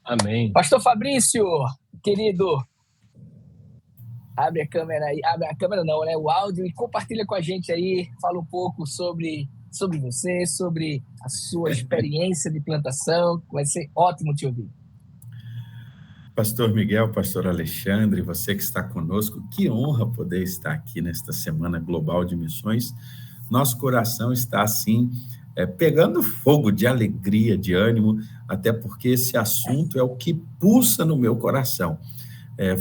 Amém. Pastor Fabrício, querido, abre a câmera aí. Abre a câmera não, né? O áudio, e compartilha com a gente aí. Fala um pouco sobre você, sobre a sua experiência de plantação. Vai ser ótimo te ouvir. Pastor Miguel, pastor Alexandre, você que está conosco, que honra poder estar aqui nesta Semana Global de Missões. Nosso coração está, assim, pegando fogo de alegria, de ânimo, até porque esse assunto é o que pulsa no meu coração.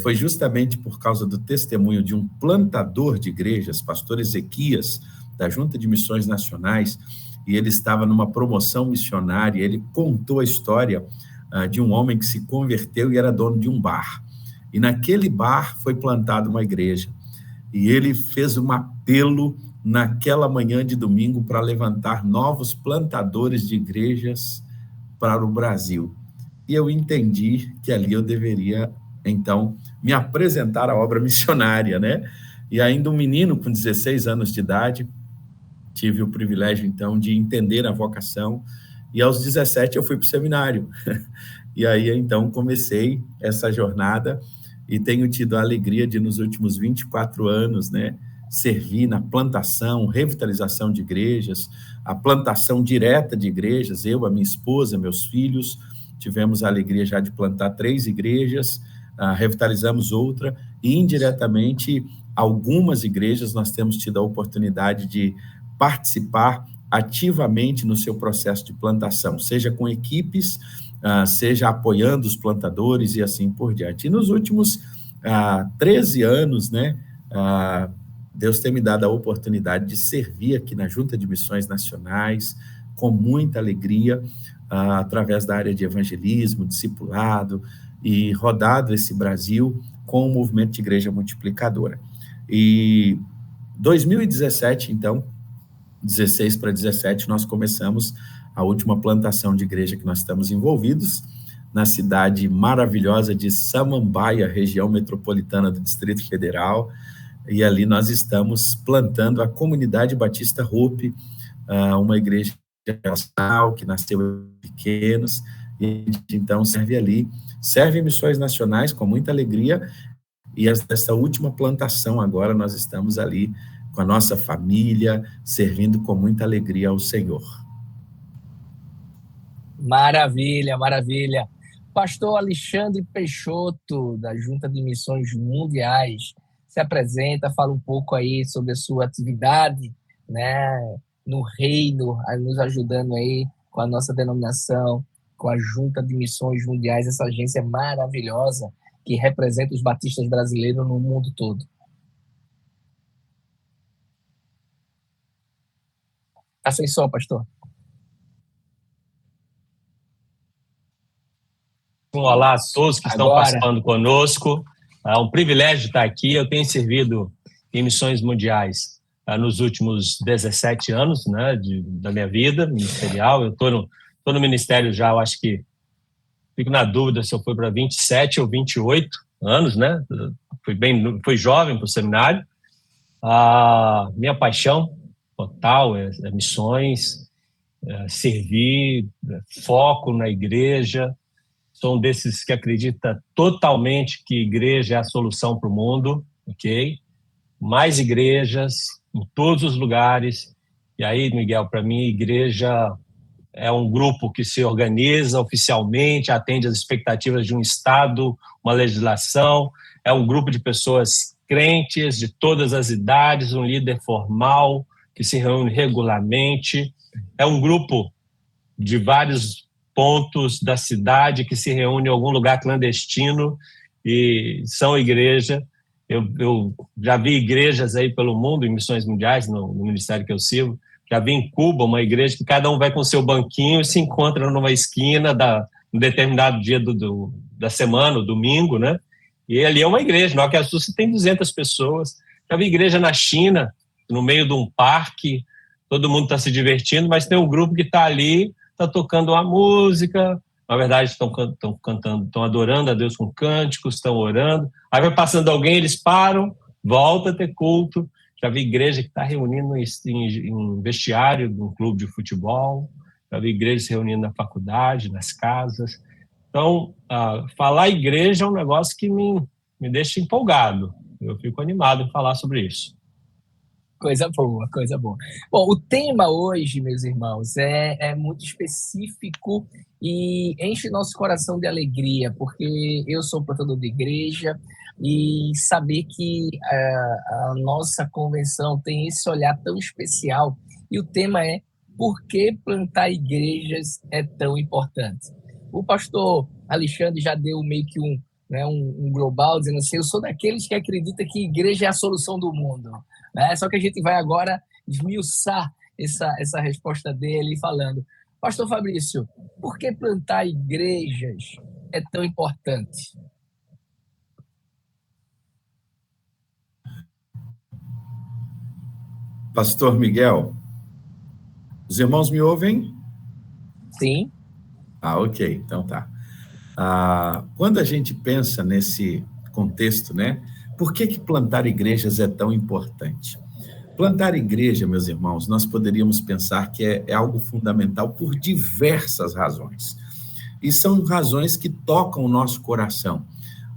Foi justamente por causa do testemunho de um plantador de igrejas, pastor Ezequias, da Junta de Missões Nacionais, e ele estava numa promoção missionária, ele contou a história de um homem que se converteu e era dono de um bar. E naquele bar foi plantada uma igreja. E ele fez um apelo naquela manhã de domingo para levantar novos plantadores de igrejas para o Brasil. E eu entendi que ali eu deveria, então, me apresentar à obra missionária, né? E ainda um menino com 16 anos de idade, tive o privilégio, então, de entender a vocação. E aos 17 eu fui para o seminário. E aí, então, comecei essa jornada e tenho tido a alegria de, nos últimos 24 anos, né, servir na plantação, revitalização de igrejas, a plantação direta de igrejas. Eu, a minha esposa, meus filhos, tivemos a alegria já de plantar 3 igrejas, revitalizamos outra, e indiretamente, algumas igrejas nós temos tido a oportunidade de participar ativamente no seu processo de plantação, seja com equipes, seja apoiando os plantadores e assim por diante. E nos últimos 13 anos, né, Deus tem me dado a oportunidade de servir aqui na Junta de Missões Nacionais, com muita alegria, através da área de evangelismo, discipulado, e rodado esse Brasil com o movimento de igreja multiplicadora. E 2017, então, 16 para 17, nós começamos a última plantação de igreja que nós estamos envolvidos, na cidade maravilhosa de Samambaia, região metropolitana do Distrito Federal, e ali nós estamos plantando a Comunidade Batista Hope, uma igreja nacional que nasceu em pequenos, e a gente então serve em missões nacionais com muita alegria, e essa última plantação agora nós estamos ali com a nossa família, servindo com muita alegria ao Senhor. Maravilha, maravilha. Pastor Alexandre Peixoto, da Junta de Missões Mundiais, se apresenta, fala um pouco aí sobre a sua atividade, né, no reino, nos ajudando aí com a nossa denominação, com a Junta de Missões Mundiais, essa agência maravilhosa que representa os batistas brasileiros no mundo todo. Tá sem som, pastor. Olá a todos que estão participando conosco. É um privilégio estar aqui. Eu tenho servido em missões mundiais nos últimos 17 anos, né, da minha vida ministerial. Eu estou no ministério já, eu acho que fico na dúvida se eu fui para 27 ou 28 anos, né? Fui jovem para o seminário. Minha paixão total é missões, servir, foco na igreja. Sou um desses que acredita totalmente que igreja é a solução para o mundo, ok? Mais igrejas em todos os lugares. E aí, Miguel, para mim, igreja é um grupo que se organiza oficialmente, atende às expectativas de um Estado, uma legislação. É um grupo de pessoas crentes de todas as idades, um líder formal que se reúne regularmente. É um grupo de vários pontos da cidade que se reúne em algum lugar clandestino e são igreja. Eu já vi igrejas aí pelo mundo, em missões mundiais, no ministério que eu sirvo. Já vi em Cuba uma igreja que cada um vai com seu banquinho e se encontra numa esquina um determinado dia da semana, o domingo, né? E ali é uma igreja. No Acre Sul tem 200 pessoas. Já vi igreja na China, no meio de um parque, todo mundo está se divertindo, mas tem um grupo que está ali, está tocando uma música, na verdade estão cantando, estão adorando a Deus com cânticos, estão orando. Aí vai passando alguém, eles param, volta a ter culto. Já vi igreja que está reunindo em vestiário de um clube de futebol, já vi igreja se reunindo na faculdade, nas casas. Então, falar igreja é um negócio que me deixa empolgado. Eu fico animado em falar sobre isso. Coisa boa, coisa boa. Bom, o tema hoje, meus irmãos, é muito específico e enche nosso coração de alegria, porque eu sou portador de igreja e saber que a nossa convenção tem esse olhar tão especial. E o tema é: por que plantar igrejas é tão importante? O pastor Alexandre já deu meio que um global, dizendo assim: eu sou daqueles que acreditam que igreja é a solução do mundo. Só que a gente vai agora esmiuçar essa resposta dele falando: Pastor Fabrício, por que plantar igrejas é tão importante? Pastor Miguel, os irmãos me ouvem? Sim. Ok, então tá. Quando a gente pensa nesse contexto, né? Por que plantar igrejas é tão importante? Plantar igreja, meus irmãos, nós poderíamos pensar que é algo fundamental por diversas razões. E são razões que tocam o nosso coração.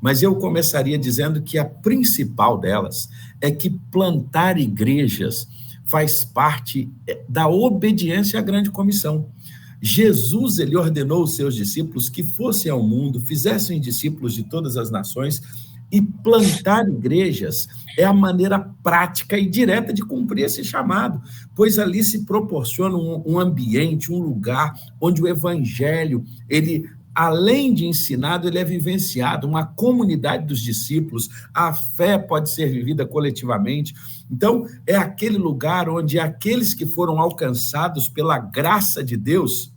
Mas eu começaria dizendo que a principal delas é que plantar igrejas faz parte da obediência à grande comissão. Jesus, ele ordenou os seus discípulos que fossem ao mundo, fizessem discípulos de todas as nações, e plantar igrejas é a maneira prática e direta de cumprir esse chamado, pois ali se proporciona um ambiente, um lugar onde o evangelho, ele, além de ensinado, ele é vivenciado, uma comunidade dos discípulos, a fé pode ser vivida coletivamente. Então, é aquele lugar onde aqueles que foram alcançados pela graça de Deus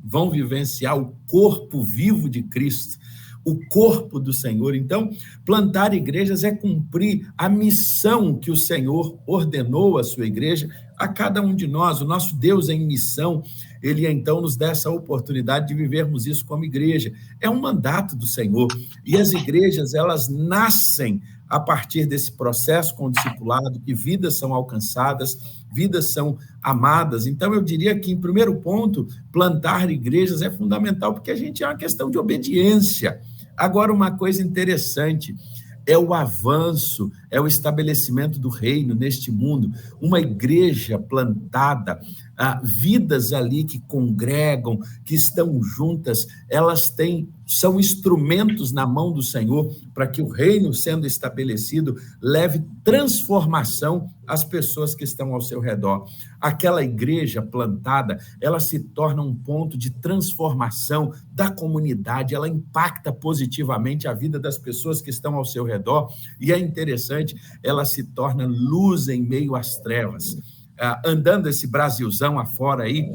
vão vivenciar o corpo vivo de Cristo, o corpo do Senhor. Então, plantar igrejas é cumprir a missão que o Senhor ordenou à sua igreja, a cada um de nós. O nosso Deus é em missão, ele então nos dá essa oportunidade de vivermos isso como igreja. É um mandato do Senhor. E as igrejas, elas nascem a partir desse processo com o discipulado, que vidas são alcançadas, vidas são amadas. Então, eu diria que, em primeiro ponto, plantar igrejas é fundamental, porque a gente é uma questão de obediência. Agora, uma coisa interessante é o avanço, é o estabelecimento do reino neste mundo. Uma igreja plantada, vidas ali que congregam, que estão juntas, elas são instrumentos na mão do Senhor para que o reino, sendo estabelecido, leve transformação às pessoas que estão ao seu redor. Aquela igreja plantada, ela se torna um ponto de transformação da comunidade, ela impacta positivamente a vida das pessoas que estão ao seu redor, e é interessante, ela se torna luz em meio às trevas. Andando esse Brasilzão afora aí,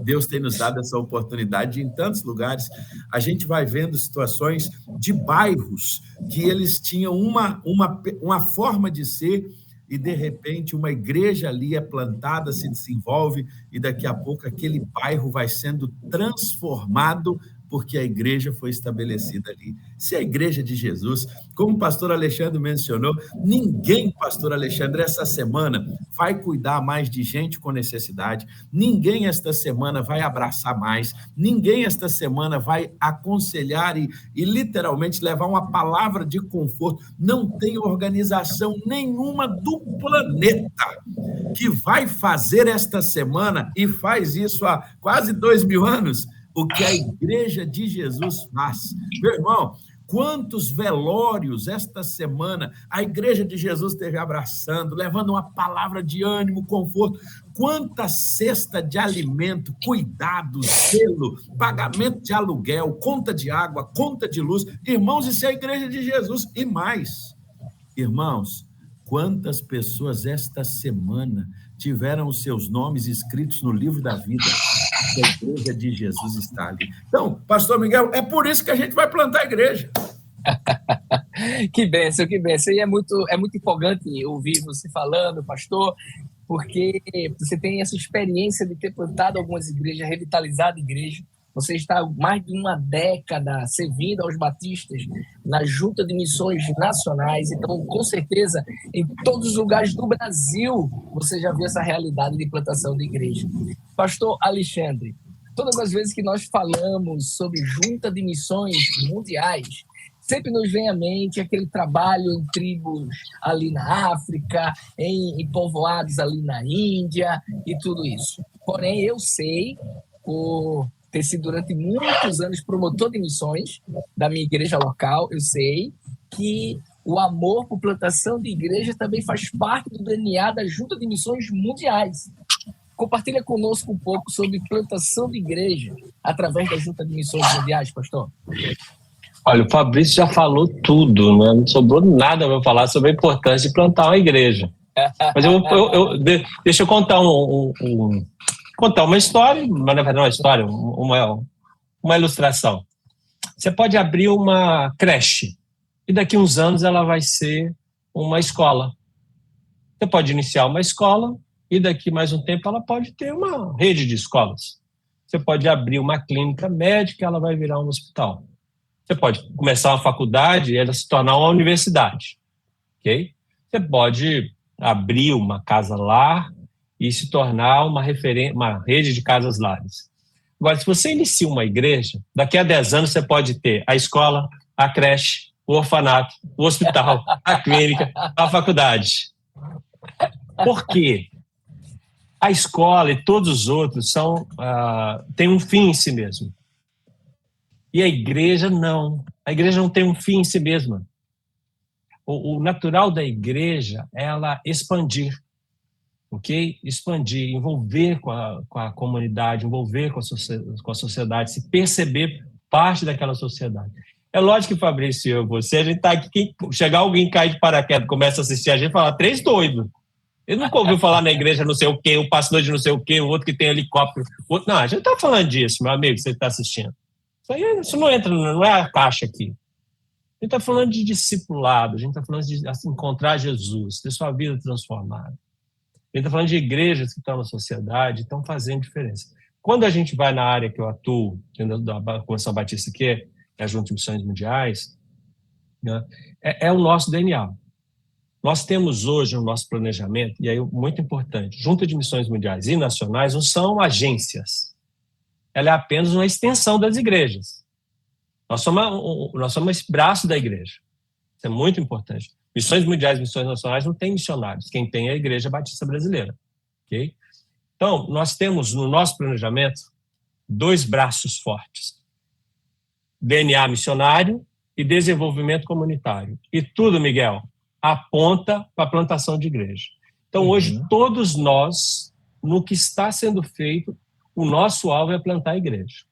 Deus tem nos dado essa oportunidade em tantos lugares. A gente vai vendo situações de bairros que eles tinham uma forma de ser, e de repente uma igreja ali é plantada, se desenvolve, e daqui a pouco aquele bairro vai sendo transformado porque a igreja foi estabelecida ali. Se a igreja de Jesus, como o pastor Alexandre mencionou, ninguém, pastor Alexandre, essa semana vai cuidar mais de gente com necessidade, ninguém esta semana vai abraçar mais, ninguém esta semana vai aconselhar e literalmente levar uma palavra de conforto. Não tem organização nenhuma do planeta que vai fazer esta semana, e faz isso há quase 2000 anos, o que a igreja de Jesus faz. Meu irmão, quantos velórios esta semana a igreja de Jesus esteve abraçando, levando uma palavra de ânimo, conforto. Quanta cesta de alimento, cuidado, zelo, pagamento de aluguel, conta de água, conta de luz. Irmãos, isso é a igreja de Jesus e mais. Irmãos, quantas pessoas esta semana tiveram os seus nomes escritos no livro da vida? A igreja de Jesus está ali. Então, pastor Miguel, é por isso que a gente vai plantar a igreja. Que bênção, que bênção. E é muito empolgante ouvir você falando, pastor, porque você tem essa experiência de ter plantado algumas igrejas, revitalizado a igreja. Você está há mais de uma década servindo aos batistas na Junta de Missões Nacionais. Então, com certeza, em todos os lugares do Brasil, você já viu essa realidade de plantação de igreja. Pastor Alexandre, todas as vezes que nós falamos sobre Junta de Missões Mundiais, sempre nos vem à mente aquele trabalho em tribos ali na África, em povoados ali na Índia e tudo isso. Porém, eu sei, por ter sido durante muitos anos promotor de missões da minha igreja local, eu sei que o amor por plantação de igreja também faz parte do DNA da Junta de Missões Mundiais. Compartilha conosco um pouco sobre plantação de igreja através da Junta de Missões Mundiais, pastor. Olha, o Fabrício já falou tudo, né? Não sobrou nada para falar sobre a importância de plantar uma igreja. Mas deixa eu contar contar uma história, mas na verdade não é uma história, uma ilustração. Você pode abrir uma creche e daqui a uns anos ela vai ser uma escola. Você pode iniciar uma escola e daqui mais um tempo ela pode ter uma rede de escolas. Você pode abrir uma clínica médica e ela vai virar um hospital. Você pode começar uma faculdade e ela se tornar uma universidade. Okay? Você pode abrir uma casa-lar e se tornar uma rede de casas-lares. Agora, se você inicia uma igreja, daqui a 10 anos você pode ter a escola, a creche, o orfanato, o hospital, a clínica, a faculdade. Por quê? A escola e todos os outros têm um fim em si mesmo. E a igreja não. A igreja não tem um fim em si mesma. O natural da igreja é ela expandir. Ok? Expandir, envolver com a comunidade, envolver com a sociedade, se perceber parte daquela sociedade. É lógico que, Fabrício, você, a gente está aqui, chegar alguém cair de paraquedas, começa a assistir a gente e falar, 3 doidos. Ele nunca ouviu falar na igreja não sei o quê, o pastor de não sei o quê, o outro que tem helicóptero. Não, a gente está falando disso, meu amigo, você está assistindo. Isso não entra, não é a caixa aqui. A gente está falando de discipulado, a gente está falando de encontrar Jesus, ter sua vida transformada. A gente está falando de igrejas que estão na sociedade, estão fazendo diferença. Quando a gente vai na área que eu atuo, da Convenção Batista, que é a Junta de Missões Mundiais, né, é o nosso DNA. Nós temos hoje no nosso planejamento, e aí muito importante, Junta de Missões Mundiais e Nacionais não são agências. Ela é apenas uma extensão das igrejas. Nós somos esse braço da igreja. Isso é muito importante. Missões Mundiais e Missões Nacionais não tem missionários. Quem tem é a Igreja Batista Brasileira. Okay? Então, nós temos no nosso planejamento 2 braços fortes. DNA missionário e desenvolvimento comunitário. E tudo, Miguel, aponta para a plantação de igreja. Então, hoje, todos nós, no que está sendo feito, o nosso alvo é plantar a igreja.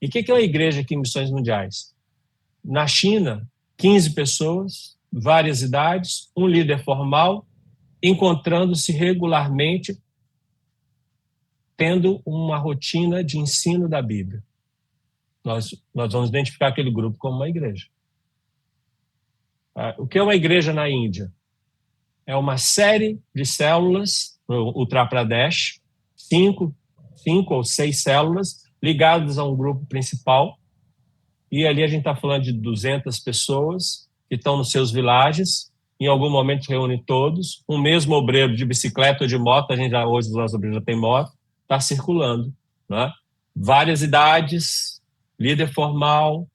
E o que é uma igreja aqui em Missões Mundiais? Na China, 15 pessoas, várias idades, um líder formal, encontrando-se regularmente, tendo uma rotina de ensino da Bíblia. Nós vamos identificar aquele grupo como uma igreja. O que é uma igreja na Índia? É uma série de células, no Uttar Pradesh, 5 ou 6 células, ligadas a um grupo principal, e ali a gente está falando de 200 pessoas que estão nos seus vilages, em algum momento reúne todos, um mesmo obreiro de bicicleta ou de moto, hoje os nossos obreiros já têm moto, está circulando, né? Várias idades, líder formal,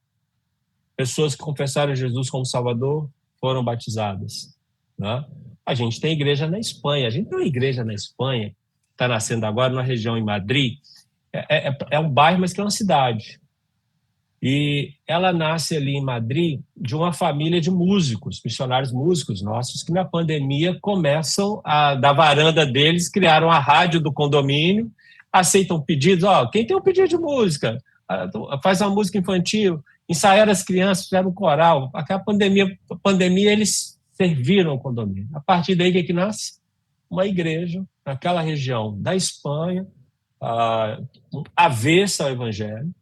pessoas que confessaram Jesus como Salvador, foram batizadas, né? A gente tem igreja na Espanha, a gente tem uma igreja na Espanha, que está nascendo agora na região em Madrid, é um bairro, mas que é uma cidade. E ela nasce ali em Madrid de uma família de músicos, missionários músicos nossos, que na pandemia começam da varanda deles, criaram a rádio do condomínio, aceitam pedidos, quem tem um pedido de música, faz uma música infantil, ensaiaram as crianças, fizeram um coral. Aquela pandemia eles serviram o condomínio. A partir daí, o que nasce? Uma igreja naquela região da Espanha, avessa ao evangelho.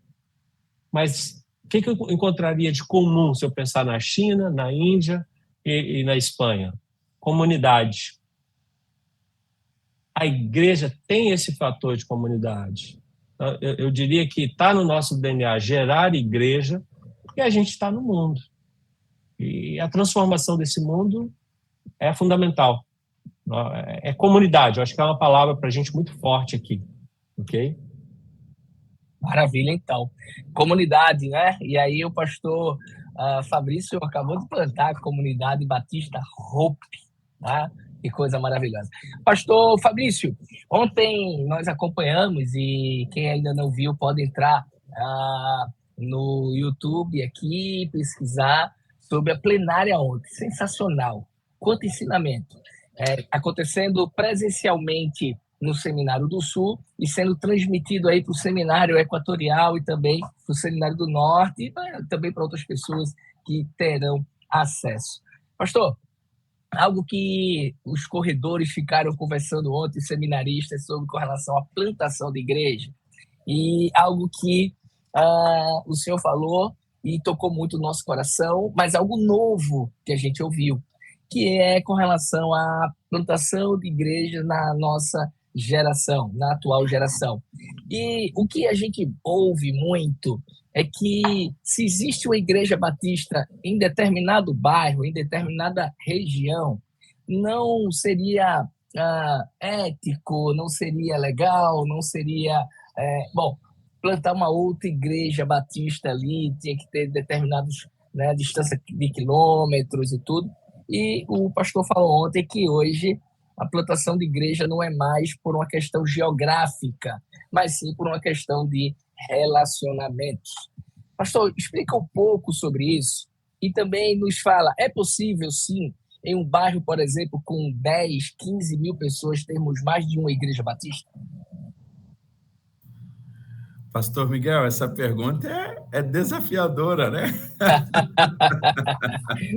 Mas o que eu encontraria de comum se eu pensar na China, na Índia e na Espanha? Comunidade. A igreja tem esse fator de comunidade. Eu diria que está no nosso DNA gerar igreja, porque a gente está no mundo. E a transformação desse mundo é fundamental. É comunidade, eu acho que é uma palavra para a gente muito forte aqui. Ok? Maravilha, então. Comunidade, né? E aí o pastor Fabrício acabou de plantar a comunidade Batista Hope, tá? Que coisa maravilhosa. Pastor Fabrício, ontem nós acompanhamos, e quem ainda não viu pode entrar no YouTube aqui e pesquisar sobre a plenária ontem. Sensacional. Quanto ensinamento. Acontecendo presencialmente no Seminário do Sul e sendo transmitido aí para o Seminário Equatorial e também para o Seminário do Norte e também para outras pessoas que terão acesso. Pastor, algo que os corredores ficaram conversando ontem, os seminaristas, com relação à plantação de igreja, e algo que o senhor falou e tocou muito o nosso coração, mas algo novo que a gente ouviu, que é com relação à plantação de igreja na nossa geração, na atual geração. E o que a gente ouve muito é que se existe uma igreja batista em determinado bairro, em determinada região, não seria ético, não seria legal, não seria... plantar uma outra igreja batista ali, tinha que ter determinados, né, distância de quilômetros e tudo. E o pastor falou ontem que hoje a plantação de igreja não é mais por uma questão geográfica, mas sim por uma questão de relacionamentos. Pastor, explica um pouco sobre isso e também nos fala, é possível sim, em um bairro, por exemplo, com 10, 15 mil pessoas, termos mais de uma igreja batista? Pastor Miguel, essa pergunta é desafiadora, né?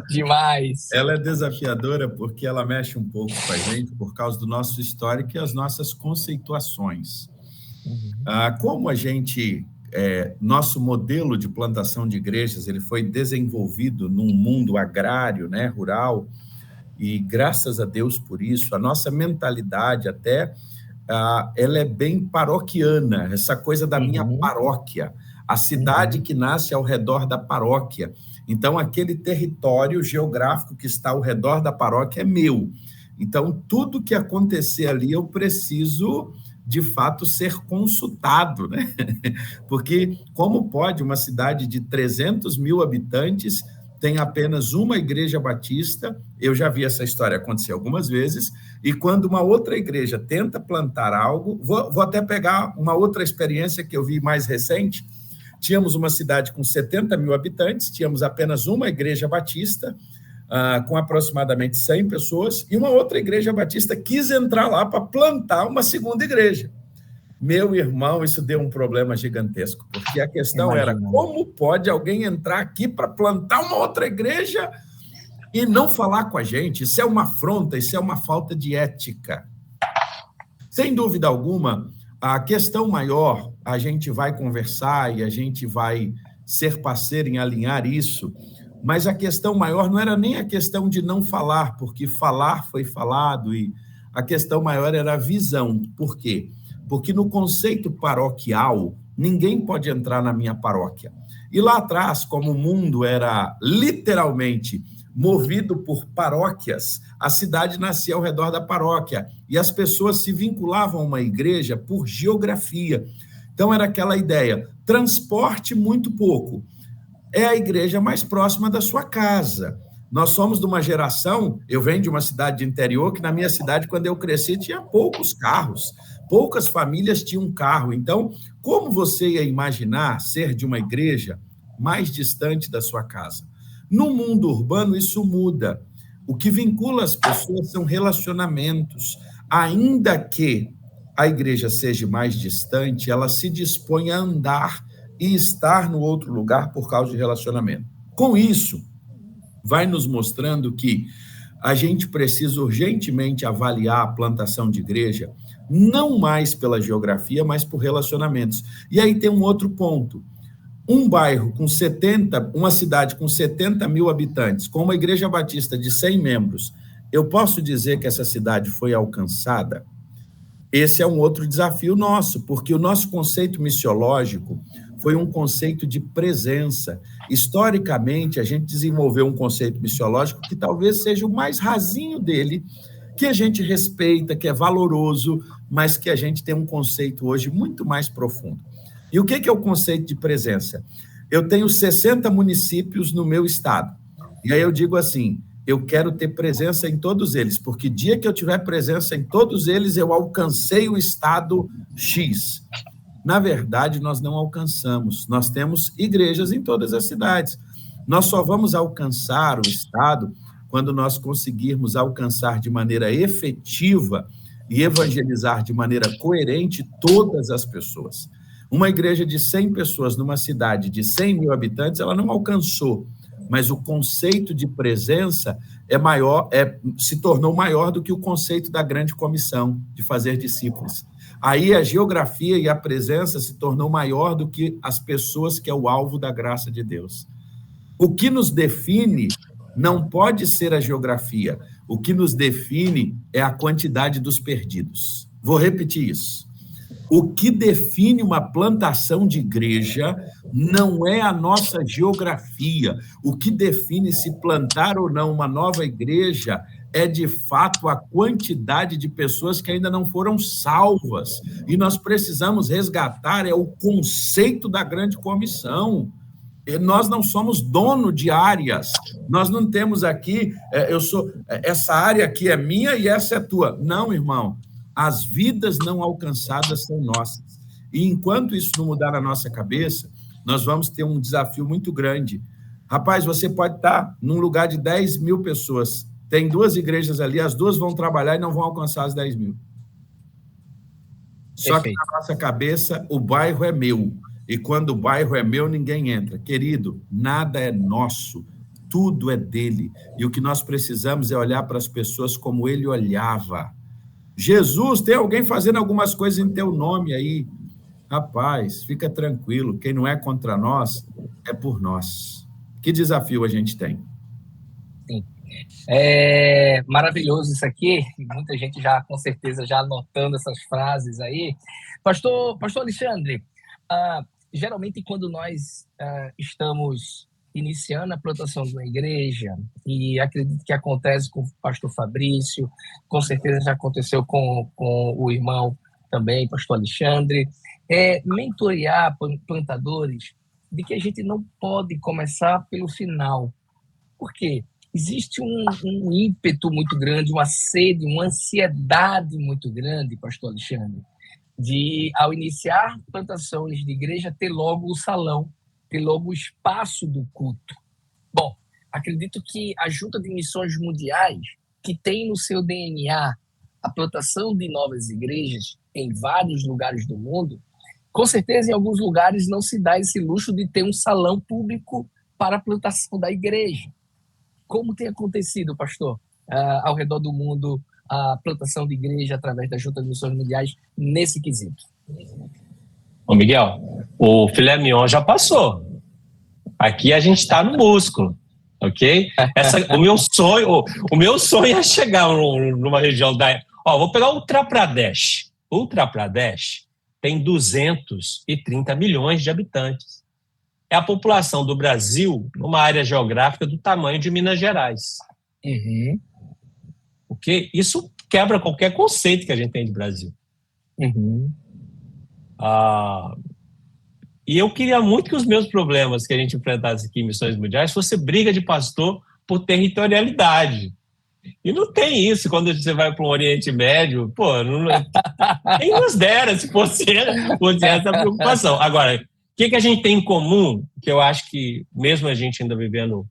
Demais. Ela é desafiadora porque ela mexe um pouco com a gente por causa do nosso histórico e as nossas conceituações. Como a gente... nosso modelo de plantação de igrejas ele foi desenvolvido num mundo agrário, né, rural, e graças a Deus por isso, a nossa mentalidade até... ela é bem paroquiana, essa coisa da minha paróquia, a cidade que nasce ao redor da paróquia. Então, aquele território geográfico que está ao redor da paróquia é meu. Então, tudo que acontecer ali, eu preciso, de fato, ser consultado, né? Porque como pode uma cidade de 300 mil habitantes tem apenas uma igreja batista? Eu já vi essa história acontecer algumas vezes, e quando uma outra igreja tenta plantar algo, vou até pegar uma outra experiência que eu vi mais recente, tínhamos uma cidade com 70 mil habitantes, tínhamos apenas uma igreja batista, com aproximadamente 100 pessoas, e uma outra igreja batista quis entrar lá para plantar uma segunda igreja. Meu irmão, isso deu um problema gigantesco, porque a questão era como pode alguém entrar aqui para plantar uma outra igreja e não falar com a gente? Isso é uma afronta, isso é uma falta de ética. Sem dúvida alguma, a questão maior, a gente vai conversar e a gente vai ser parceiro em alinhar isso, mas a questão maior não era nem a questão de não falar, porque falar foi falado, e a questão maior era a visão. Por quê? Porque no conceito paroquial, ninguém pode entrar na minha paróquia. E lá atrás, como o mundo era literalmente movido por paróquias, a cidade nascia ao redor da paróquia e as pessoas se vinculavam a uma igreja por geografia. Então era aquela ideia, transporte muito pouco. É a igreja mais próxima da sua casa. Nós somos de uma geração, eu venho de uma cidade de interior, que na minha cidade, quando eu cresci, tinha poucos carros. Poucas famílias tinham carro. Então, como você ia imaginar ser de uma igreja mais distante da sua casa? No mundo urbano, isso muda. O que vincula as pessoas são relacionamentos. Ainda que a igreja seja mais distante, ela se dispõe a andar e estar no outro lugar por causa de relacionamento. Com isso, vai nos mostrando que a gente precisa urgentemente avaliar a plantação de igreja, não mais pela geografia, mas por relacionamentos. E aí tem um outro ponto. Um bairro com 70, uma cidade com 70 mil habitantes, com uma igreja batista de 100 membros, eu posso dizer que essa cidade foi alcançada? Esse é um outro desafio nosso, porque o nosso conceito missiológico foi um conceito de presença. Historicamente, a gente desenvolveu um conceito missiológico que talvez seja o mais rasinho dele, que a gente respeita, que é valoroso, mas que a gente tem um conceito hoje muito mais profundo. E o que é o conceito de presença? Eu tenho 60 municípios no meu estado. E aí eu digo assim, eu quero ter presença em todos eles, porque dia que eu tiver presença em todos eles, eu alcancei o estado X. Na verdade, nós não alcançamos. Nós temos igrejas em todas as cidades. Nós só vamos alcançar o estado quando nós conseguirmos alcançar de maneira efetiva e evangelizar de maneira coerente todas as pessoas. Uma igreja de 100 pessoas numa cidade de 100 mil habitantes, ela não alcançou, mas o conceito de presença se tornou maior do que o conceito da grande comissão de fazer discípulos. Aí a geografia e a presença se tornou maior do que as pessoas, que é o alvo da graça de Deus. O que nos define não pode ser a geografia. O que nos define é a quantidade dos perdidos. Vou repetir isso. O que define uma plantação de igreja não é a nossa geografia. O que define se plantar ou não uma nova igreja é, de fato, a quantidade de pessoas que ainda não foram salvas. E nós precisamos resgatar o conceito da grande comissão. Nós não somos dono de áreas. Nós não temos aqui, essa área aqui é minha e essa é tua. Não, irmão. As vidas não alcançadas são nossas. E enquanto isso não mudar na nossa cabeça, nós vamos ter um desafio muito grande. Rapaz, você pode estar num lugar de 10 mil pessoas. Tem 2 igrejas ali, as 2 vão trabalhar e não vão alcançar as 10 mil. Só que na nossa cabeça, o bairro é meu. E quando o bairro é meu, ninguém entra. Querido, nada é nosso. Tudo é dele. E o que nós precisamos é olhar para as pessoas como ele olhava. Jesus, tem alguém fazendo algumas coisas em teu nome aí. Rapaz, fica tranquilo. Quem não é contra nós, é por nós. Que desafio a gente tem? Sim. É maravilhoso isso aqui. Muita gente já, com certeza, já anotando essas frases aí. Pastor Alexandre, geralmente quando nós estamos iniciando a plantação de uma igreja, e acredito que acontece com o pastor Fabrício, com certeza já aconteceu com o irmão também, pastor Alexandre, mentorear plantadores de que a gente não pode começar pelo final. Por quê? Existe um ímpeto muito grande, uma sede, uma ansiedade muito grande, pastor Alexandre, de, ao iniciar plantações de igreja, ter logo o salão, ter logo o espaço do culto. Bom, acredito que a Junta de Missões Mundiais, que tem no seu DNA a plantação de novas igrejas em vários lugares do mundo, com certeza em alguns lugares não se dá esse luxo de ter um salão público para a plantação da igreja. Como tem acontecido, pastor, ao redor do mundo, a plantação de igreja através da Junta de Missões Mundiais nesse quesito? Ô Miguel, o filé mignon já passou. Aqui a gente está no músculo, ok? O meu sonho é chegar numa região da... vou pegar o Uttar Pradesh. O Uttar Pradesh tem 230 milhões de habitantes. É a população do Brasil numa área geográfica do tamanho de Minas Gerais. Uhum. Ok? Isso quebra qualquer conceito que a gente tem de Brasil. Uhum. E eu queria muito que os meus problemas que a gente enfrentasse aqui em Missões Mundiais fosse briga de pastor por territorialidade. E não tem isso quando você vai para o Oriente Médio. Quem nos dera se fosse essa preocupação. Agora, o que a gente tem em comum, que eu acho que, mesmo a gente ainda vivendo,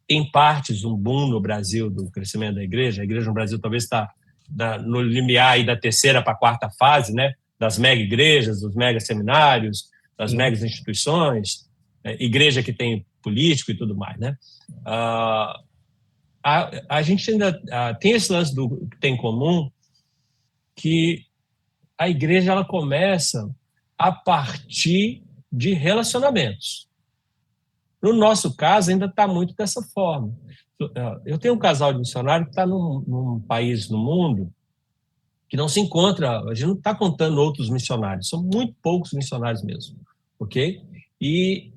em partes, um boom no Brasil do crescimento da igreja, a igreja no Brasil talvez está no limiar aí da 3ª para a 4ª fase, né? Das mega igrejas, dos mega seminários, das megas instituições, igreja que tem político e tudo mais, né? A gente ainda tem esse lance do que tem em comum, que a igreja ela começa a partir de relacionamentos. No nosso caso, ainda está muito dessa forma. Eu tenho um casal de missionário que está num país no mundo que não se encontra, a gente não está contando outros missionários, são muito poucos missionários mesmo, ok? E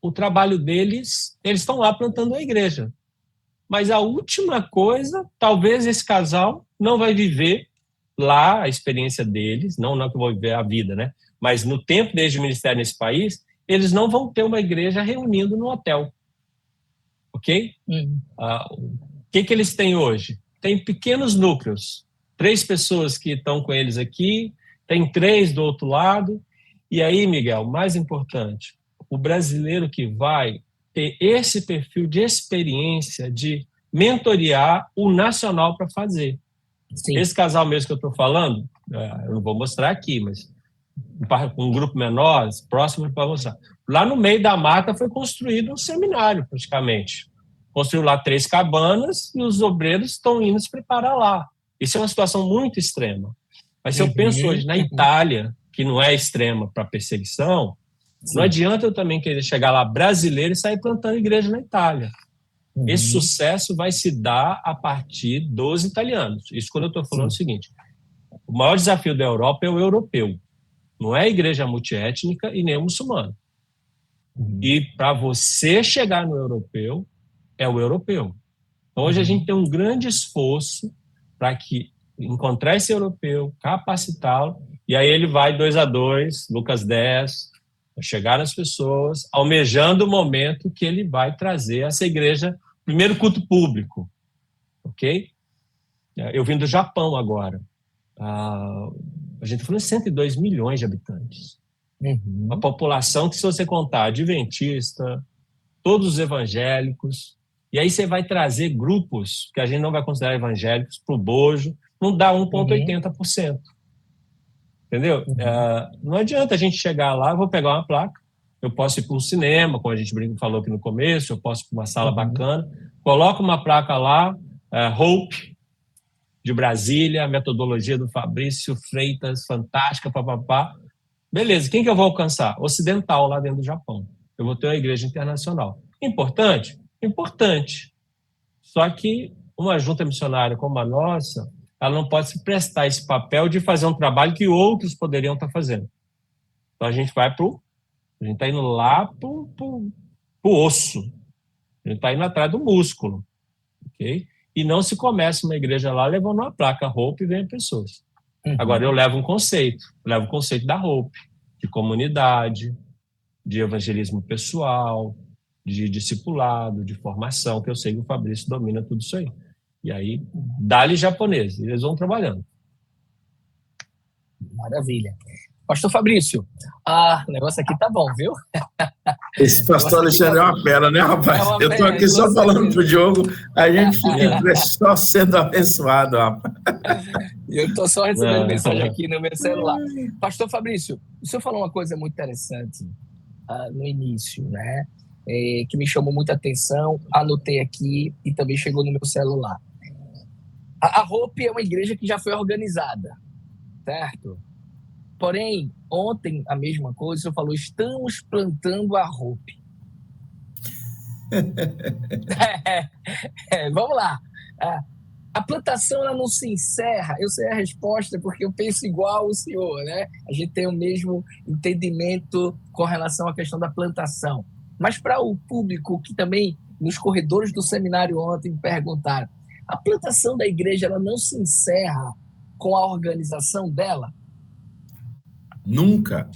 o trabalho deles, eles estão lá plantando a igreja. Mas a última coisa, talvez esse casal não vai viver lá a experiência deles, não que eu vou viver a vida, né? mas no tempo desde o ministério nesse país, eles não vão ter uma igreja reunindo no hotel. Ok? O que eles têm hoje? Tem pequenos núcleos. 3 pessoas que estão com eles aqui, tem 3 do outro lado. E aí, Miguel, mais importante, o brasileiro que vai ter esse perfil de experiência, de mentorear o nacional para fazer. Sim. Esse casal mesmo que eu estou falando, eu não vou mostrar aqui, mas um grupo menor, próximo para mostrar. Lá no meio da mata foi construído um seminário, praticamente. Construiu lá 3 cabanas e os obreiros estão indo se preparar lá. Isso é uma situação muito extrema. Mas se eu penso hoje na Itália, que não é extrema para perseguição, sim, não adianta eu também querer chegar lá brasileiro e sair plantando igreja na Itália. Esse sucesso vai se dar a partir dos italianos. Isso quando eu estou falando o seguinte, o maior desafio da Europa é o europeu. Não é a igreja multiétnica e nem o muçulmano. E para você chegar no europeu, é o europeu. Então, hoje a gente tem um grande esforço para encontrar esse europeu, capacitá-lo, e aí ele vai 2 a 2, Lucas 10, chegar nas pessoas, almejando o momento que ele vai trazer essa igreja, primeiro culto público, ok? Eu vim do Japão agora. A gente falou em 102 milhões de habitantes. Uma população que, se você contar adventista, todos os evangélicos, e aí você vai trazer grupos que a gente não vai considerar evangélicos para o bojo, não dá 1,80%. Entendeu? Não adianta a gente chegar lá, eu vou pegar uma placa, eu posso ir para um cinema, como a gente falou aqui no começo, eu posso ir para uma sala bacana, coloco uma placa lá, Hope, de Brasília, a metodologia do Fabrício Freitas, fantástica, papapá. Beleza, quem que eu vou alcançar? Ocidental, lá dentro do Japão. Eu vou ter uma igreja internacional. Importante? Importante. Só que uma junta missionária como a nossa, ela não pode se prestar esse papel de fazer um trabalho que outros poderiam estar fazendo. Então a gente está indo lá pro osso. A gente está indo atrás do músculo. Ok? E não se começa uma igreja lá levando uma placa Hope e vem pessoas. Agora eu levo um conceito. Levo o conceito da Hope, de comunidade, de evangelismo pessoal, de discipulado, de formação, que eu sei que o Fabrício domina tudo isso aí. E aí, dá-lhe japonês, eles vão trabalhando. Maravilha. Pastor Fabrício, o negócio aqui tá bom, viu? Esse pastor Alexandre é uma fera, né, rapaz? Eu estou aqui só falando pro Diogo, a gente fica só sendo abençoado, rapaz. Eu estou só recebendo mensagem aqui no meu celular. Pastor Fabrício, o senhor falou uma coisa muito interessante no início, né? Que me chamou muita atenção, anotei aqui e também chegou no meu celular. A Hope é uma igreja que já foi organizada, certo? Porém, ontem a mesma coisa, o senhor falou, estamos plantando a Hope. Vamos lá. A plantação ela não se encerra, eu sei a resposta porque eu penso igual o senhor, né? A gente tem o mesmo entendimento com relação à questão da plantação. Mas para o público que também, nos corredores do seminário ontem, me perguntaram, a plantação da igreja ela não se encerra com a organização dela? Nunca.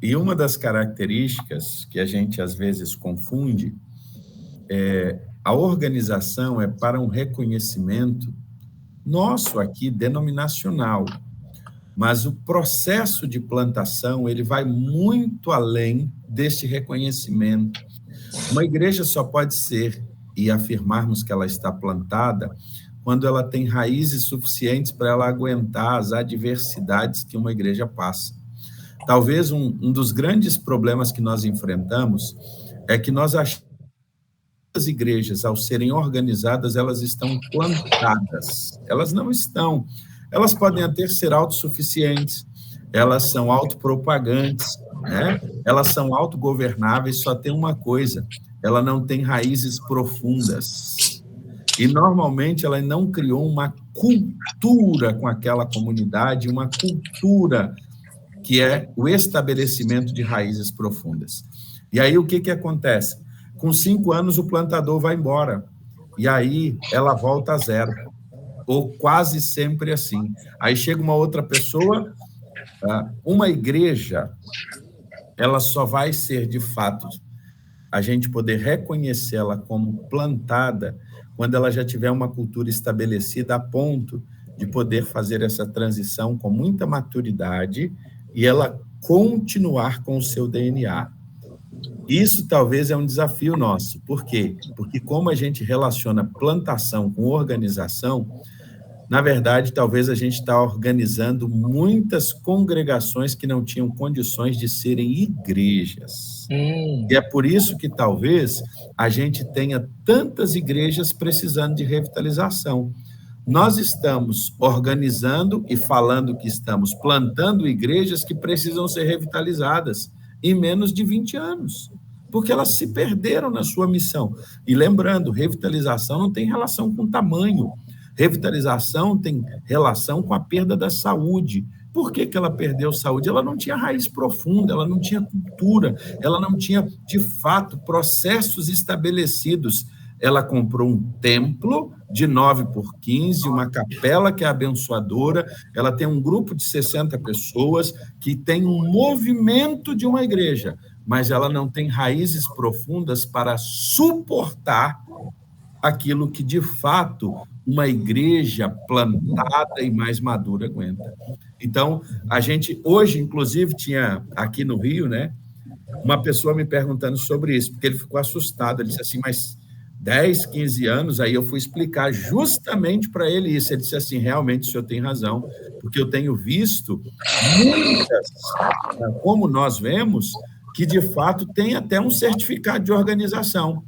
E uma das características que a gente às vezes confunde a organização é para um reconhecimento nosso aqui, denominacional. Mas o processo de plantação, ele vai muito além deste reconhecimento. Uma igreja só pode ser, e afirmarmos que ela está plantada, quando ela tem raízes suficientes para ela aguentar as adversidades que uma igreja passa. Talvez um dos grandes problemas que nós enfrentamos é que nós achamos que as igrejas, ao serem organizadas, elas estão plantadas. Elas não estão. Elas podem até ser autossuficientes, elas são autopropagantes, né? Elas são autogovernáveis, só tem uma coisa, ela não tem raízes profundas. E, normalmente, ela não criou uma cultura com aquela comunidade, uma cultura que é o estabelecimento de raízes profundas. E aí, o que acontece? Com 5 anos, o plantador vai embora, e aí ela volta a zero. ou quase sempre assim. Aí chega uma outra pessoa, uma igreja, ela só vai ser, de fato, a gente poder reconhecê-la como plantada quando ela já tiver uma cultura estabelecida a ponto de poder fazer essa transição com muita maturidade e ela continuar com o seu DNA. Isso talvez é um desafio nosso. Por quê? Porque como a gente relaciona plantação com organização, na verdade, talvez a gente está organizando muitas congregações que não tinham condições de serem igrejas. E é por isso que talvez a gente tenha tantas igrejas precisando de revitalização. Nós estamos organizando e falando que estamos plantando igrejas que precisam ser revitalizadas em menos de 20 anos, porque elas se perderam na sua missão. E lembrando, revitalização não tem relação com tamanho, revitalização tem relação com a perda da saúde. Por que ela perdeu saúde? Ela não tinha raiz profunda, ela não tinha cultura, ela não tinha, de fato, processos estabelecidos. Ela comprou um templo de 9x15, uma capela que é abençoadora, ela tem um grupo de 60 pessoas que tem um movimento de uma igreja, mas ela não tem raízes profundas para suportar aquilo que, de fato, uma igreja plantada e mais madura aguenta. Então, a gente, hoje, inclusive, tinha aqui no Rio, né, uma pessoa me perguntando sobre isso, porque ele ficou assustado, ele disse assim, mas 10, 15 anos, aí eu fui explicar justamente para ele isso, ele disse assim, realmente o senhor tem razão, porque eu tenho visto muitas, como nós vemos, que de fato tem até um certificado de organização,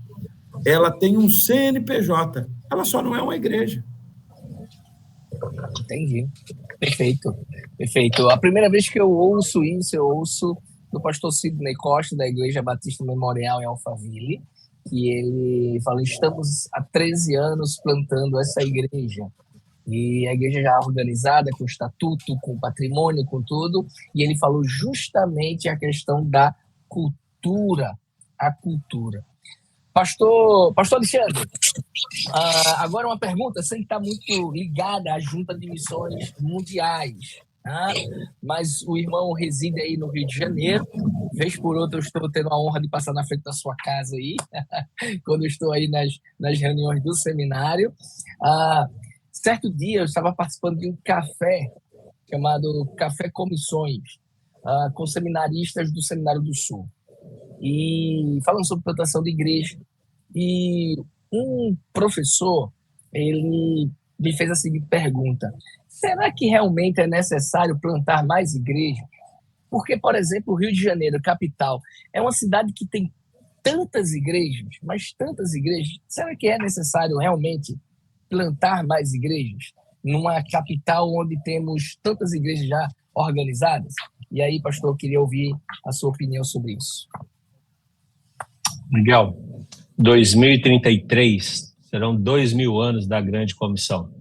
ela tem um CNPJ, ela só não é uma igreja. Entendi. Perfeito. Perfeito. A primeira vez que eu ouço isso, eu ouço do pastor Sidney Costa, da Igreja Batista Memorial em Alphaville, que ele fala, estamos há 13 anos plantando essa igreja. E a igreja já organizada, com estatuto, com patrimônio, com tudo. E ele falou justamente a questão da cultura, a cultura. Pastor Alexandre, agora uma pergunta, sem estar muito ligada à Junta de Missões Mundiais, tá? Mas o irmão reside aí no Rio de Janeiro, vez por outra eu estou tendo a honra de passar na frente da sua casa aí, quando eu estou aí nas reuniões do seminário. Certo dia eu estava participando de um café, chamado Café Comissões, com seminaristas do Seminário do Sul. E falando sobre plantação de igreja. E um professor, ele me fez a seguinte pergunta: será que realmente é necessário plantar mais igrejas? Porque, por exemplo, o Rio de Janeiro, capital, é uma cidade que tem tantas igrejas, mas tantas igrejas. Será que é necessário realmente plantar mais igrejas numa capital onde temos tantas igrejas já organizadas? E aí, pastor, eu queria ouvir a sua opinião sobre isso. Miguel, 2033 serão 2000 anos da Grande Comissão.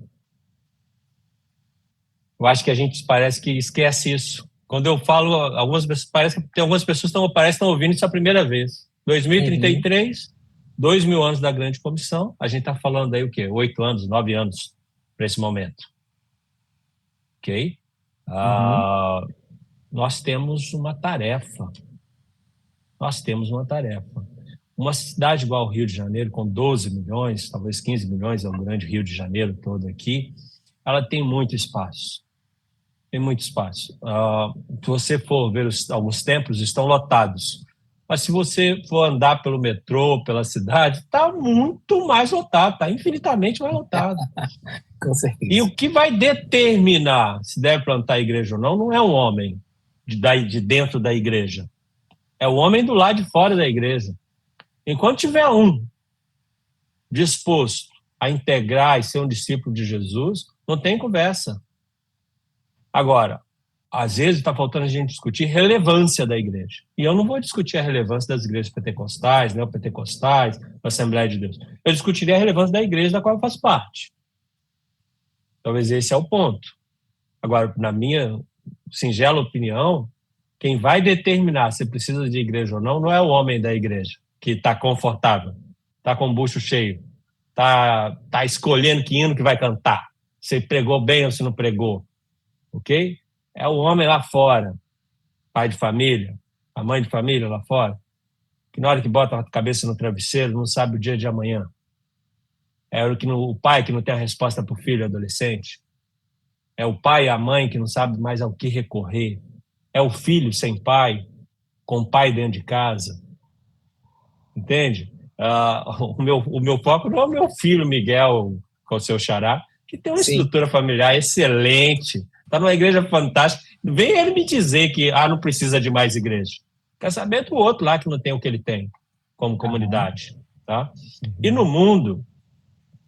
Eu acho que a gente parece que esquece isso. Quando eu falo, algumas pessoas, parece que tem algumas pessoas que estão ouvindo isso a primeira vez. 2033, 2000 anos da Grande Comissão. A gente está falando aí o quê? 8 anos, 9 anos para esse momento. Ok? Nós temos uma tarefa. Uma cidade igual ao Rio de Janeiro, com 12 milhões, talvez 15 milhões, é o grande Rio de Janeiro todo aqui, ela tem muito espaço. Tem muito espaço. Se você for ver alguns templos, estão lotados. Mas se você for andar pelo metrô, pela cidade, está muito mais lotado, está infinitamente mais lotado. Com certeza. E o que vai determinar se deve plantar a igreja ou não, não é um homem de dentro da igreja. É o homem do lado de fora da igreja. Enquanto tiver um disposto a integrar e ser um discípulo de Jesus, não tem conversa. Agora, às vezes está faltando a gente discutir relevância da igreja. E eu não vou discutir a relevância das igrejas pentecostais, neopentecostais, da Assembleia de Deus. Eu discutiria a relevância da igreja da qual eu faço parte. Talvez esse é o ponto. Agora, na minha singela opinião, quem vai determinar se precisa de igreja ou não é o homem da igreja, que está confortável, está com o bucho cheio, está escolhendo que hino que vai cantar. se pregou bem ou se não pregou, ok? É o homem lá fora, pai de família, a mãe de família lá fora, que na hora que bota a cabeça no travesseiro não sabe o dia de amanhã. É o pai que não tem a resposta para o filho adolescente. É o pai e a mãe que não sabe mais ao que recorrer. É o filho sem pai, com o pai dentro de casa. Entende? O meu foco não é o meu filho Miguel, com o seu xará, que tem uma estrutura familiar excelente, está numa igreja fantástica. Vem ele me dizer que não precisa de mais igreja. Quer saber do outro lá que não tem o que ele tem, como comunidade. Tá? E no mundo,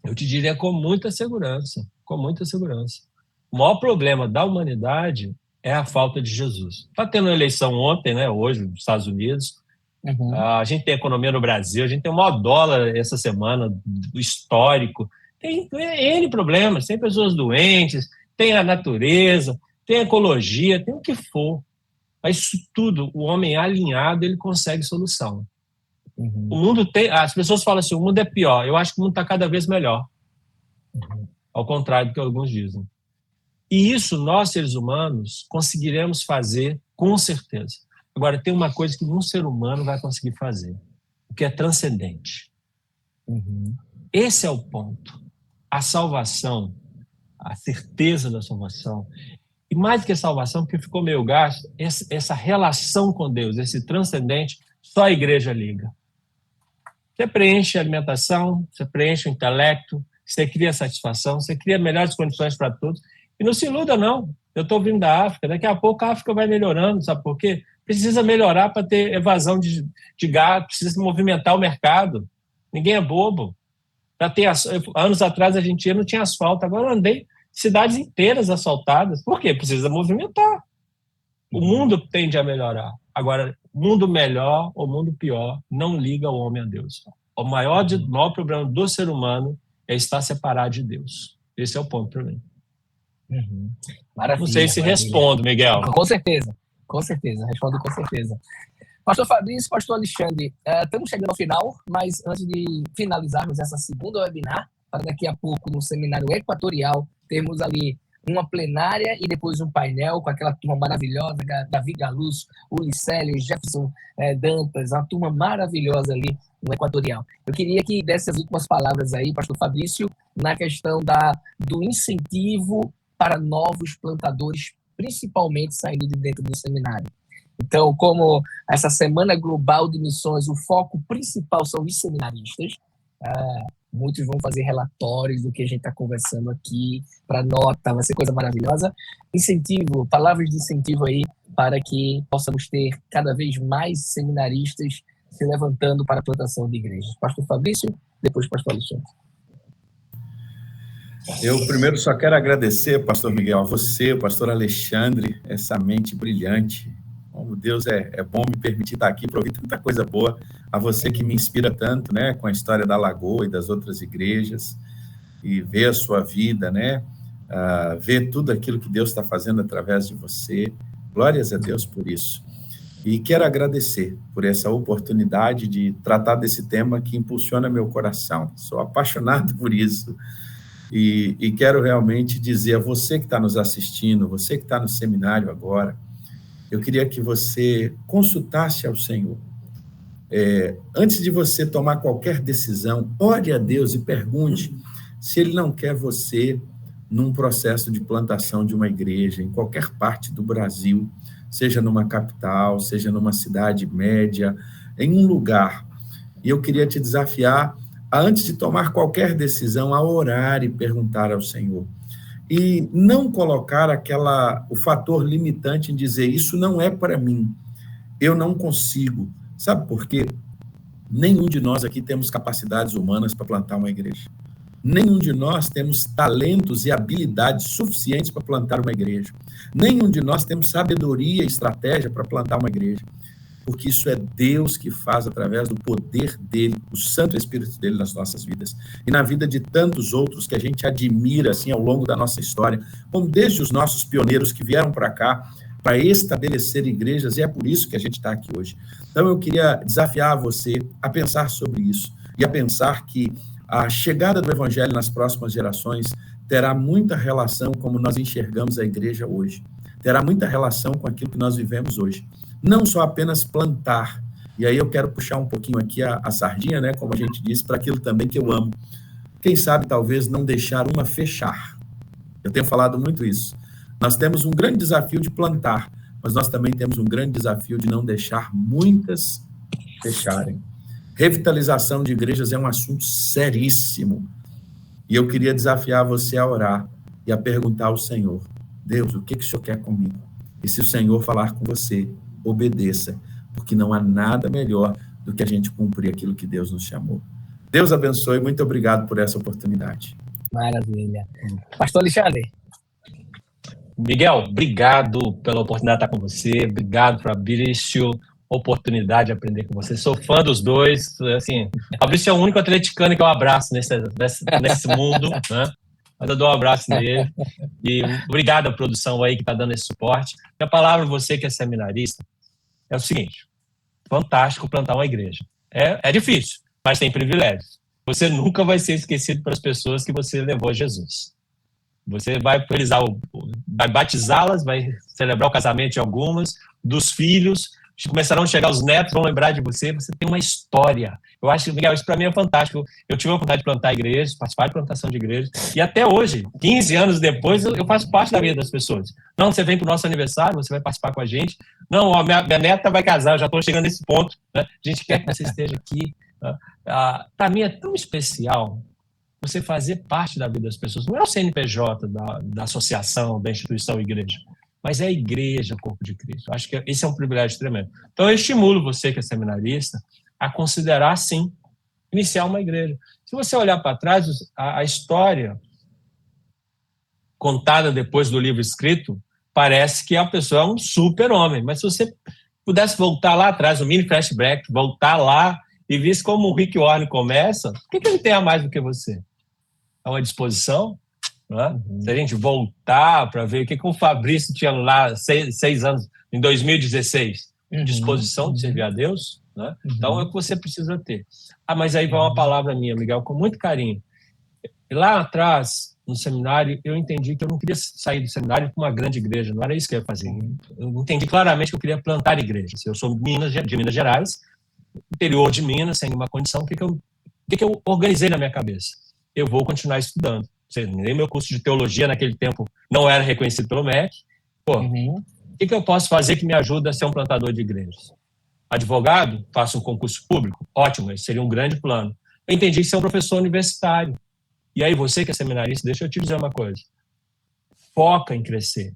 eu te diria com muita segurança, com muita segurança. O maior problema da humanidade é a falta de Jesus. Está tendo eleição ontem, né, hoje, nos Estados Unidos. A gente tem economia no Brasil, a gente tem o maior dólar essa semana, do histórico. Tem N problemas, tem pessoas doentes, tem a natureza, tem a ecologia, tem o que for. Mas isso tudo, o homem alinhado, ele consegue solução. O mundo tem... As pessoas falam assim, o mundo é pior. Eu acho que o mundo está cada vez melhor. Ao contrário do que alguns dizem. E isso nós, seres humanos, conseguiremos fazer com certeza. Agora, tem uma coisa que nenhum ser humano vai conseguir fazer, o que é transcendente. Esse é o ponto. A salvação, a certeza da salvação, e mais do que a salvação, porque ficou meio gasto, essa relação com Deus, esse transcendente, só a igreja liga. Você preenche a alimentação, você preenche o intelecto, você cria satisfação, você cria melhores condições para todos. E não se iluda, não. Eu estou vindo da África, daqui a pouco a África vai melhorando, sabe por quê? Precisa melhorar para ter evasão de gado, precisa movimentar o mercado. Ninguém é bobo. Anos atrás a Argentina não tinha asfalto, agora eu andei cidades inteiras asfaltadas. Por quê? Precisa movimentar. O mundo tende a melhorar. Agora, mundo melhor ou mundo pior não liga o homem a Deus. O maior problema do ser humano é estar separado de Deus. Esse é o ponto para mim. Maravilha, não sei se respondo, Miguel. Com certeza, respondo com certeza. Pastor Fabrício, pastor Alexandre, estamos chegando ao final, mas antes de finalizarmos essa segunda webinar, para daqui a pouco no Seminário Equatorial, termos ali uma plenária e depois um painel com aquela turma maravilhosa, Davi Galuz, Ulicélio, Jefferson Dantas, uma turma maravilhosa ali no Equatorial. Eu queria que desse as últimas palavras aí, pastor Fabrício, na questão do incentivo para novos plantadores, principalmente saindo de dentro do seminário. Então, como essa Semana Global de Missões, o foco principal são os seminaristas, muitos vão fazer relatórios do que a gente está conversando aqui, para nota, vai ser coisa maravilhosa. Incentivo, palavras de incentivo aí, para que possamos ter cada vez mais seminaristas se levantando para a plantação de igrejas. Pastor Fabrício, depois pastor Alexandre. Eu primeiro só quero agradecer, pastor Miguel, a você, pastor Alexandre, essa mente brilhante. Como Deus é bom me permitir estar aqui para ouvir tanta coisa boa. A você que me inspira tanto, né, com a história da Lagoa e das outras igrejas, e ver a sua vida, né, ver tudo aquilo que Deus está fazendo através de você. Glórias a Deus por isso. E quero agradecer por essa oportunidade de tratar desse tema que impulsiona meu coração. Sou apaixonado por isso. E quero realmente dizer a você que está nos assistindo, você que está no seminário agora, eu queria que você consultasse ao Senhor. Antes de você tomar qualquer decisão, ore a Deus e pergunte se Ele não quer você num processo de plantação de uma igreja, em qualquer parte do Brasil, seja numa capital, seja numa cidade média, em um lugar. E eu queria te desafiar antes de tomar qualquer decisão, a orar e perguntar ao Senhor. E não colocar o fator limitante em dizer, isso não é para mim, eu não consigo. Sabe por quê? Nenhum de nós aqui temos capacidades humanas para plantar uma igreja. Nenhum de nós temos talentos e habilidades suficientes para plantar uma igreja. Nenhum de nós temos sabedoria e estratégia para plantar uma igreja. Porque isso é Deus que faz através do poder dele, o Santo Espírito dele nas nossas vidas. E na vida de tantos outros que a gente admira assim, ao longo da nossa história, como desde os nossos pioneiros que vieram para cá para estabelecer igrejas, e é por isso que a gente está aqui hoje. Então eu queria desafiar você a pensar sobre isso, e a pensar que A chegada do evangelho nas próximas gerações terá muita relação com como nós enxergamos a igreja hoje. Terá muita relação com aquilo que nós vivemos hoje. Não só apenas plantar. E aí eu quero puxar um pouquinho aqui a sardinha, né, como a gente disse, para aquilo também que eu amo. Quem sabe, talvez, não deixar uma fechar. Eu tenho falado muito isso. Nós temos um grande desafio de plantar, mas nós também temos um grande desafio de não deixar muitas fecharem. Revitalização de igrejas é um assunto seríssimo. E eu queria desafiar você a orar e a perguntar ao Senhor: Deus, o que o Senhor quer comigo? E se o Senhor falar com você, obedeça, porque não há nada melhor do que a gente cumprir aquilo que Deus nos chamou. Deus abençoe, muito obrigado por essa oportunidade. Maravilha. Pastor Alexandre. Miguel, obrigado pela oportunidade de estar com você, obrigado, Fabrício, oportunidade de aprender com você. Sou fã dos dois, assim, Fabrício é o único atleticano que eu abraço nesse mundo, né? Mas eu dou um abraço nele. E obrigado à produção aí que está dando esse suporte. E a palavra, você que é seminarista, é o seguinte: fantástico plantar uma igreja. É difícil, mas tem privilégios. Você nunca vai ser esquecido pelas pessoas que você levou a Jesus. Você vai vai batizá-las, vai celebrar o casamento de algumas, dos filhos, começarão a chegar os netos, vão lembrar de você. Você tem uma história. Eu acho que, Miguel, isso para mim é fantástico. Eu tive a oportunidade de plantar igrejas, participar de plantação de igrejas, e até hoje, 15 anos depois, eu faço parte da vida das pessoas. Não, você vem para o nosso aniversário, você vai participar com a gente. Não, minha neta vai casar, eu já estou chegando nesse ponto, né? A gente quer que você esteja aqui. Para mim é tão especial você fazer parte da vida das pessoas. Não é o CNPJ da associação, da instituição igreja, mas é a igreja, o corpo de Cristo. Acho que esse é um privilégio tremendo. Então eu estimulo você que é seminarista a considerar, sim, iniciar uma igreja. Se você olhar para trás, a história contada depois do livro escrito, parece que a pessoa é um super-homem, mas se você pudesse voltar lá atrás, um mini flashback, voltar lá e visse como o Rick Warren começa, o que ele tem a mais do que você? É uma disposição? Não é? Se a gente voltar para ver o que o Fabrício tinha lá 6 anos, em 2016, disposição de servir a Deus, né? Então é o que você precisa ter. Mas aí vai uma palavra minha, Miguel, com muito carinho. Lá atrás, no seminário, eu entendi que eu não queria sair do seminário para uma grande igreja, não era isso que eu ia fazer. Eu entendi claramente que eu queria plantar igrejas. Eu sou de Minas Gerais, interior de Minas, sem nenhuma condição. O que eu organizei na minha cabeça? Eu vou continuar estudando. Nem meu curso de teologia naquele tempo não era reconhecido pelo MEC. O que eu posso fazer que me ajude a ser um plantador de igrejas? Advogado? Faço um concurso público? Ótimo, esse seria um grande plano. Eu entendi que você é um professor universitário. E aí você que é seminarista, deixa eu te dizer uma coisa. Foca em crescer.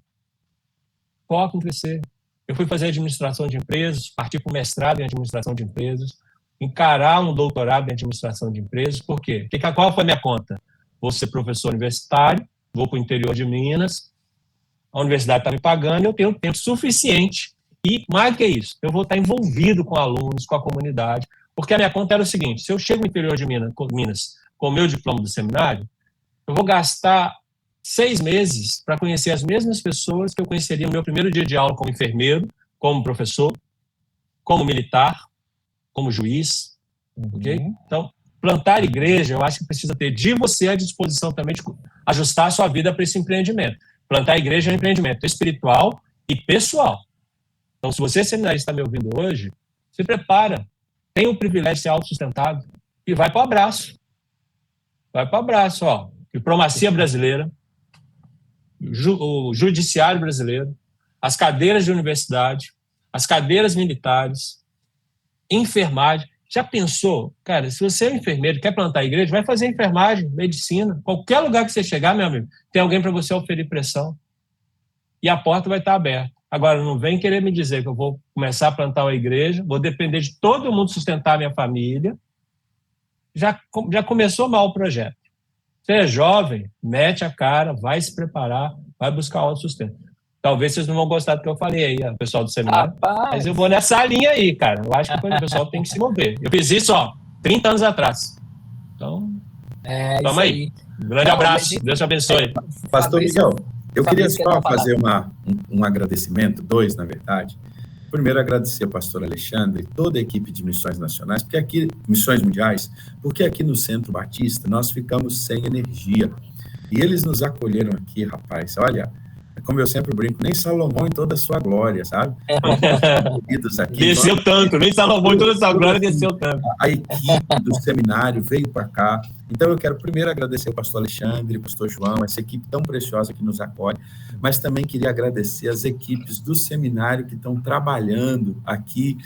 Foca em crescer. Eu fui fazer administração de empresas, parti para o mestrado em administração de empresas, encarar um doutorado em administração de empresas. Por quê? Qual foi a minha conta? Vou ser professor universitário, vou para o interior de Minas, a universidade está me pagando, eu tenho tempo suficiente. E, mais do que isso, eu vou estar envolvido com alunos, com a comunidade, porque a minha conta era o seguinte: se eu chego no interior de Minas com o meu diploma do seminário, eu vou gastar 6 meses para conhecer as mesmas pessoas que eu conheceria no meu primeiro dia de aula como enfermeiro, como professor, como militar, como juiz. Okay? Então, plantar igreja, eu acho que precisa ter de você a disposição também de ajustar a sua vida para esse empreendimento. Plantar igreja é um empreendimento espiritual e pessoal. Então, se você, seminarista, está me ouvindo hoje, se prepara. Tem o privilégio de ser autossustentado e vai para o abraço. Vai para o abraço, ó. Diplomacia brasileira, o judiciário brasileiro, as cadeiras de universidade, as cadeiras militares, enfermagem. Já pensou? Cara, se você é enfermeiro e quer plantar igreja, vai fazer enfermagem, medicina. Qualquer lugar que você chegar, meu amigo, tem alguém para você oferir pressão. E a porta vai estar aberta. Agora, não vem querer me dizer que eu vou começar a plantar uma igreja, vou depender de todo mundo sustentar a minha família. Já começou mal o projeto. Você é jovem, mete a cara, vai se preparar, vai buscar autossustento. Talvez vocês não vão gostar do que eu falei aí, pessoal do seminário. Mas eu vou nessa linha aí, cara. Eu acho que o pessoal tem que se mover. Eu fiz isso, 30 anos atrás. Então, tamo aí. Um grande abraço. Deus te abençoe. Pastor Miguel, eu queria só fazer um agradecimento, 2, na verdade. primeiro agradecer ao pastor Alexandre e toda a equipe de Missões Nacionais, Missões Mundiais, porque aqui no Centro Batista nós ficamos sem energia. E eles nos acolheram aqui, rapaz, olha, como eu sempre brinco, nem Salomão em toda a sua glória, sabe? Aqui, desceu tanto, nem Salomão em toda a sua glória desceu tanto. A equipe do seminário veio para cá. Então, eu quero primeiro agradecer ao pastor Alexandre, ao pastor João, essa equipe tão preciosa que nos acolhe, mas também queria agradecer as equipes do seminário que estão trabalhando aqui,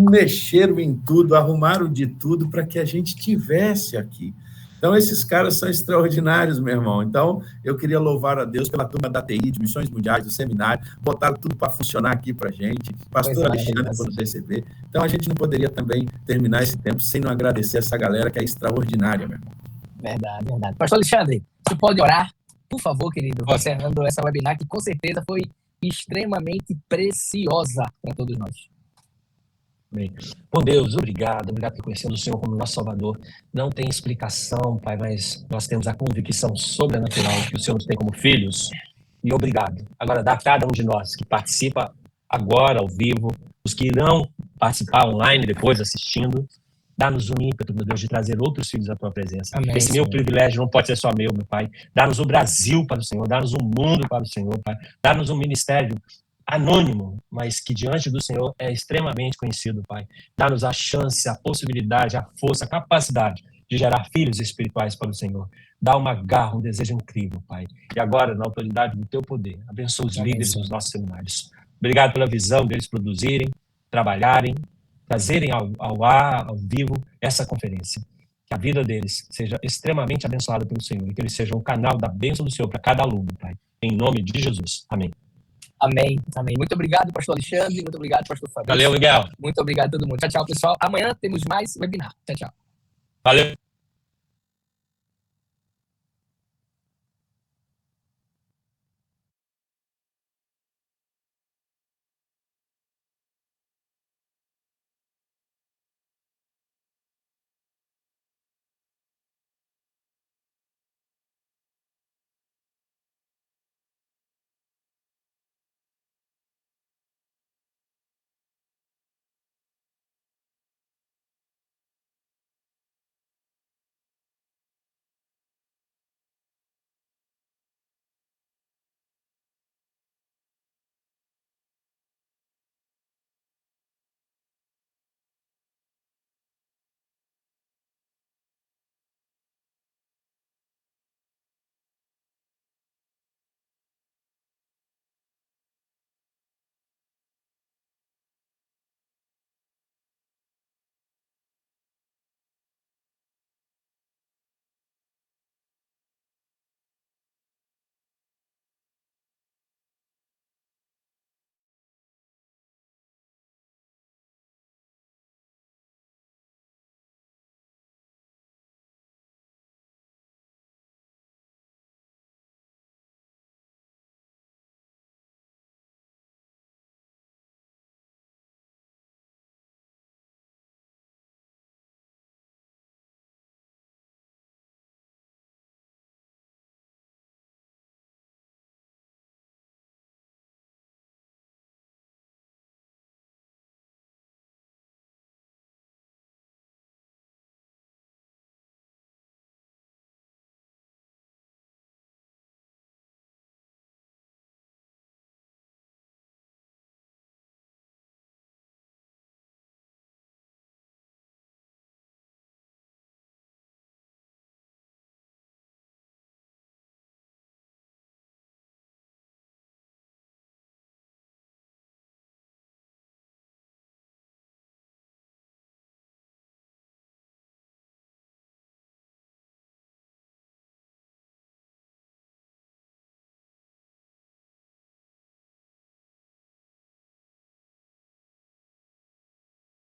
mexeram em tudo, arrumaram de tudo para que a gente tivesse aqui. Então, esses caras são extraordinários, meu irmão. Então, eu queria louvar a Deus pela turma da TI, de Missões Mundiais, do seminário, botaram tudo para funcionar aqui para a gente, pastor Alexandre por nos receber. Então, a gente não poderia também terminar esse tempo sem não agradecer essa galera que é extraordinária, meu irmão. Verdade, verdade. Pastor Alexandre, você pode orar, por favor, querido, encerrando essa webinar, que com certeza foi extremamente preciosa para todos nós. Bem, bom Deus, obrigado por conhecermos o Senhor como nosso Salvador. Não tem explicação, Pai, mas nós temos a convicção sobrenatural que o Senhor nos tem como filhos. E obrigado. Agora, dá a cada um de nós que participa agora, ao vivo, os que irão participar online depois, assistindo, dá-nos um ímpeto, meu Deus, de trazer outros filhos à Tua presença. Amém, esse meu privilégio não pode ser só meu Pai. Dá-nos o Brasil para o Senhor, dá-nos o mundo para o Senhor, Pai. Dá-nos um ministério anônimo, mas que diante do Senhor é extremamente conhecido, Pai. Dá-nos a chance, a possibilidade, a força, a capacidade de gerar filhos espirituais para o Senhor. Dá uma garra, um desejo incrível, Pai. E agora, na autoridade do Teu poder, abençoa os líderes dos nossos seminários. Obrigado pela visão deles produzirem, trabalharem, trazerem ao ar, ao vivo, essa conferência. Que a vida deles seja extremamente abençoada pelo Senhor e que eles sejam o canal da bênção do Senhor para cada aluno, Pai. Em nome de Jesus. Amém. Amém, amém. Muito obrigado, pastor Alexandre. Muito obrigado, pastor Fabrício. Valeu, Miguel. Muito obrigado a todo mundo. Tchau, tchau, pessoal. Amanhã temos mais webinar. Tchau, tchau. Valeu.